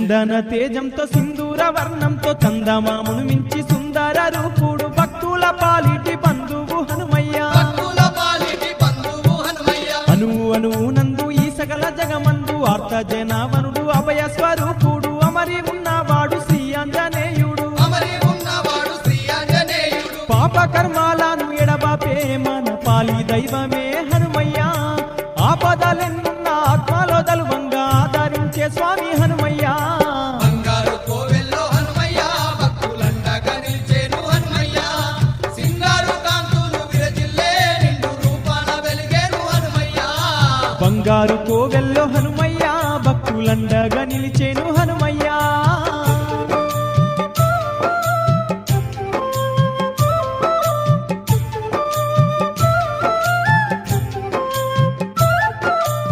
చందన తేజంతో సింధూర వర్ణంతో చందమామును మించి సుందర రూపుడు భక్తుల పాలిటి బంధువు హనుమయ్య అనువు అనువు నందు ఈ సకల జగమందు ఆర్త జనావనుడు అభయ స్వరూపుడు అమరి ఉన్నవాడు శ్రీ ఆంజనేయుడు పాప కర్మాలను ఎడబాపే మన పాలి దైవమే హనుమయ్య ఆపదలెన్నున్న ఆత్మలో దలువంగా ఆదరించే స్వామి హనుమయ్య బంగారు కోవెల్లో హనుమయ్య భక్తులండగా నిలిచేను